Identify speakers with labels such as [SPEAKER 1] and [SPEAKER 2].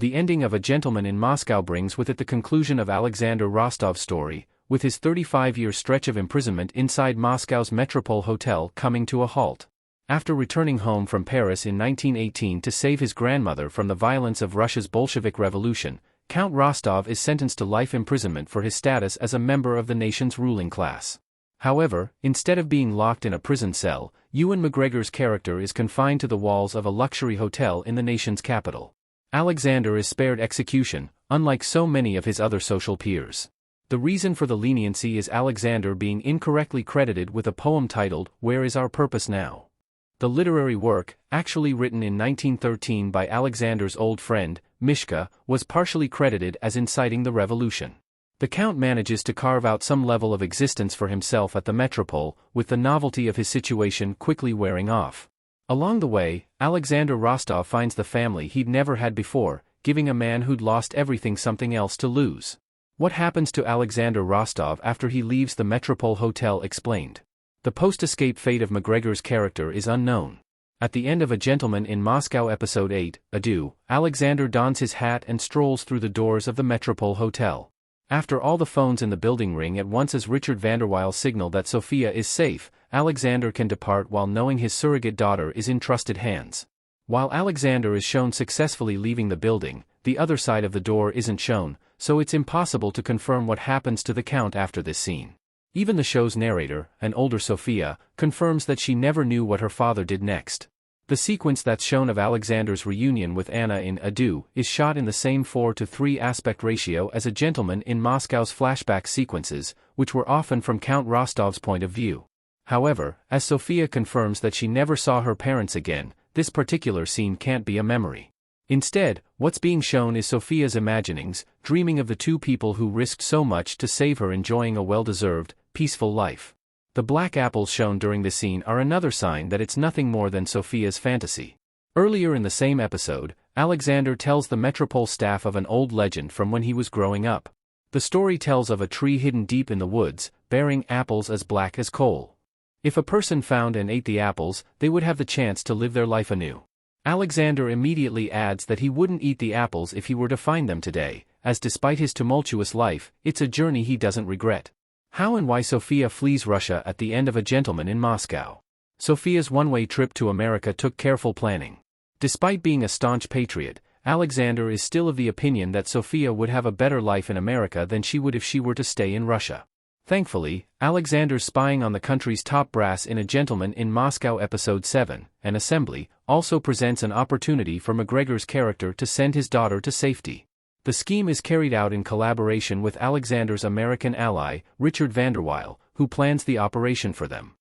[SPEAKER 1] The ending of A Gentleman in Moscow brings with it the conclusion of Alexander Rostov's story, with his 35-year stretch of imprisonment inside Moscow's Metropole Hotel coming to a halt. After returning home from Paris in 1918 to save his grandmother from the violence of Russia's Bolshevik Revolution, Count Rostov is sentenced to life imprisonment for his status as a member of the nation's ruling class. However, instead of being locked in a prison cell, Ewan McGregor's character is confined to the walls of a luxury hotel in the nation's capital. Alexander is spared execution, unlike so many of his other social peers. The reason for the leniency is Alexander being incorrectly credited with a poem titled, "Where is Our Purpose Now?" The literary work, actually written in 1913 by Alexander's old friend, Mishka, was partially credited as inciting the revolution. The Count manages to carve out some level of existence for himself at the Metropole, with the novelty of his situation quickly wearing off. Along the way, Alexander Rostov finds the family he'd never had before, giving a man who'd lost everything something else to lose. What happens to Alexander Rostov after he leaves the Metropole Hotel explained. The post-escape fate of McGregor's character is unknown. At the end of A Gentleman in Moscow Episode 8, Adieu, Alexander dons his hat and strolls through the doors of the Metropole Hotel. After all the phones in the building ring at once as Richard Vanderweil signal that Sophia is safe, Alexander can depart while knowing his surrogate daughter is in trusted hands. While Alexander is shown successfully leaving the building, the other side of the door isn't shown, so it's impossible to confirm what happens to the Count after this scene. Even the show's narrator, an older Sophia, confirms that she never knew what her father did next. The sequence that's shown of Alexander's reunion with Anna in Adieu is shot in the same 4:3 aspect ratio as A Gentleman in Moscow's flashback sequences, which were often from Count Rostov's point of view. However, as Sophia confirms that she never saw her parents again, this particular scene can't be a memory. Instead, what's being shown is Sophia's imaginings, dreaming of the two people who risked so much to save her enjoying a well-deserved, peaceful life. The black apples shown during this scene are another sign that it's nothing more than Sophia's fantasy. Earlier in the same episode, Alexander tells the Metropole staff of an old legend from when he was growing up. The story tells of a tree hidden deep in the woods, bearing apples as black as coal. If a person found and ate the apples, they would have the chance to live their life anew. Alexander immediately adds that he wouldn't eat the apples if he were to find them today, as despite his tumultuous life, it's a journey he doesn't regret. How and why Sophia flees Russia at the end of A Gentleman in Moscow. Sophia's one-way trip to America took careful planning. Despite being a staunch patriot, Alexander is still of the opinion that Sophia would have a better life in America than she would if she were to stay in Russia. Thankfully, Alexander's spying on the country's top brass in A Gentleman in Moscow Episode 7, An Assembly, also presents an opportunity for McGregor's character to send his daughter to safety. The scheme is carried out in collaboration with Alexander's American ally, Richard Vanderweil, who plans the operation for them.